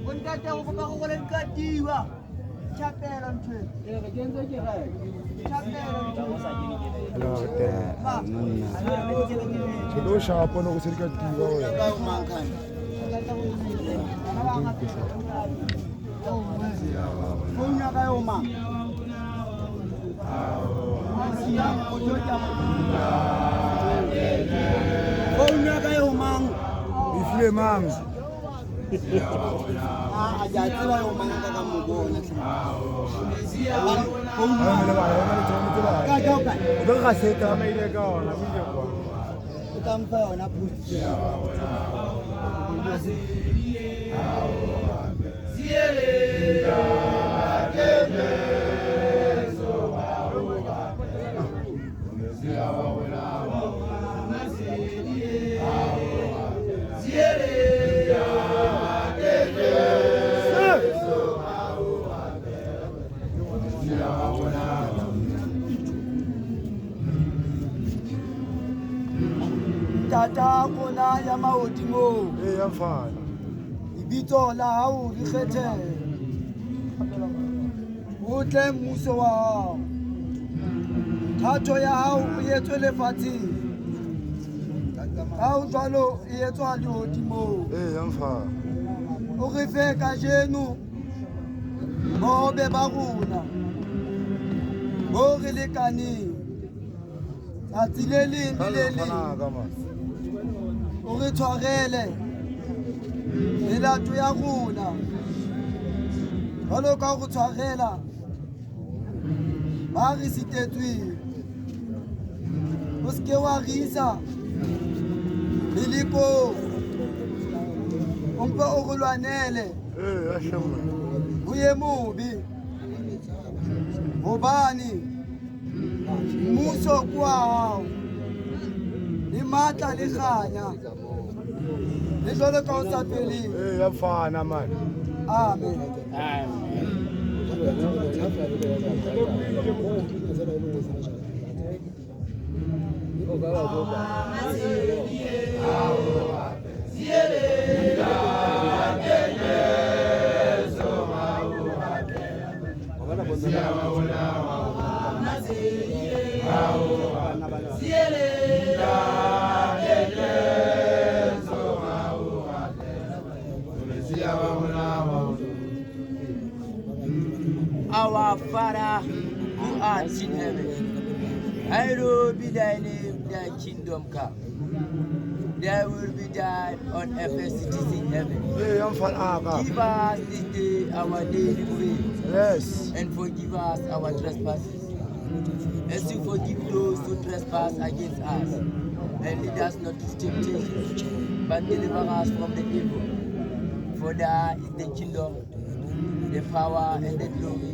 Untate go kopa go goleng ka diwa. Chapela ntwe. Re kentse ke gae. Chapela ntwe. Lo shapo no go se ka diwa we. Phone ya ka yo mang. Phone ya ka yo mang. Ifile mang. Ja tseba yo mang ka mo bona. Phone ya le ba le tsone tseba. Ka ka ka. Go ga se ka mai le ka ona mo je kwa. O ka mfa yona puti. Tata kona ya maodimo. Ya mfana. Ibitso la hao di kgethe. O tle mmuso wa hao. Thato ya hao o etswe lefatsheng. Ha o jwalo e etswa lehodimo. Ya mfana. O re fe kajeno bobe ba rona. Bo re lekaneng. Tsatsi le leng le le leng. O re tshwarele melato ya rona jwalo ka go tshwarela ba re sitetsweng o seke wa re isa melekong o mpe o re lwanele o ye mobe hobane mmuso kwa hao le matla le kganya le jwalo ka o sa feleng. Ya mfana man. Amen. Our Father who art in heaven, hallowed be thy name, thy kingdom come. Thy will be done on earth as it is in heaven. Ya mfana. Give us this day our daily bread. Yes. And forgive us our trespasses, as we forgive those who trespass against us. And lead us not to temptation, but deliver us from the evil. For thine is the kingdom, the power, and the glory,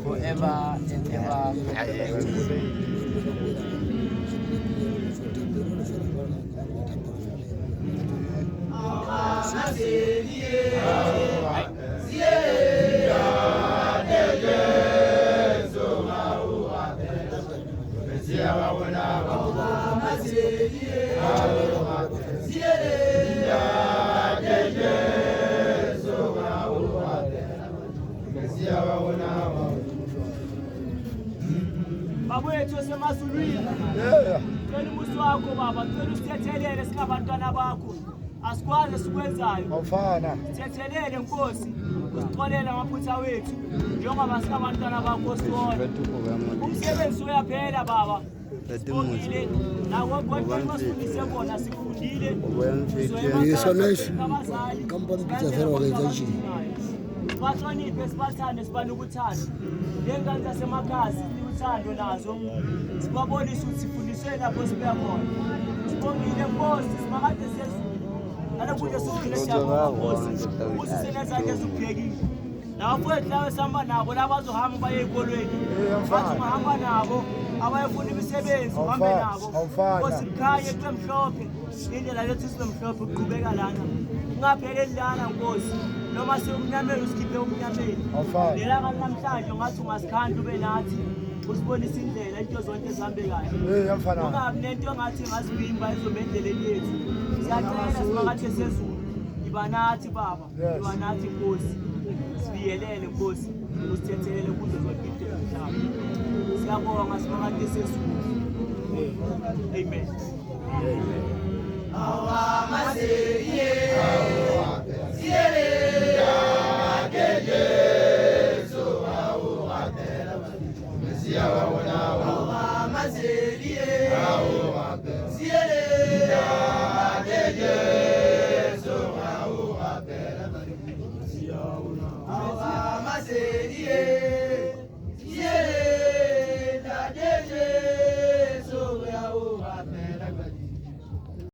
forever and ever. Baba yethu semazulwini. Cela umusi wakho baba, cela usithethelele singabantwana bakho. Asikwazi sikwenzayo. Mfana. Sithethelele Nkosi, usixolele amaphutha wethu njengoba singabantwana bakho siwona. Umsebenzi uyaphela baba. Sibongile nawo konke masifundise bona sifundile. Yesonesi. Kampani pizza organization. Bahloniphe sibathande sibanukuthanda. Ngengane zasemakhaya uthando nazo. Sibabonisa ukuthi sifundiswe lapho sibuya khona. Sibongile Nkosi simakade sezulu. Alokuje sifike siyabonga Nkosi. Usisenezake ezubhekile. Nabafowethu lawe sihamba nabo labazohamba baye ezikolweni. Bathi ungahamba nabo abayefuna imisebenzi uhambe nabo. Nkosi khanye kwemhlophe. Indlela lethu sinomhlophe uqhubeka lana. Ungapheleli lana Nkosi. Noma siumnyameni usikhiphe umnyameni. Lelanga namhlanje ngathi ungasikhandla ube nathi. Usibonisa indlela into zonke zihambe kahle. Ungabi nento ngathi ngazivimba ezomendleleni yethu. Siyacela simakade sezulu. Ibanathi baba, Yes. ibanathi Nkosi. Sibiyelele Nkosi, usithethelele kuzo zonke into emhlaba. Siyabonga simakade sesizwe. Amen. Awamaze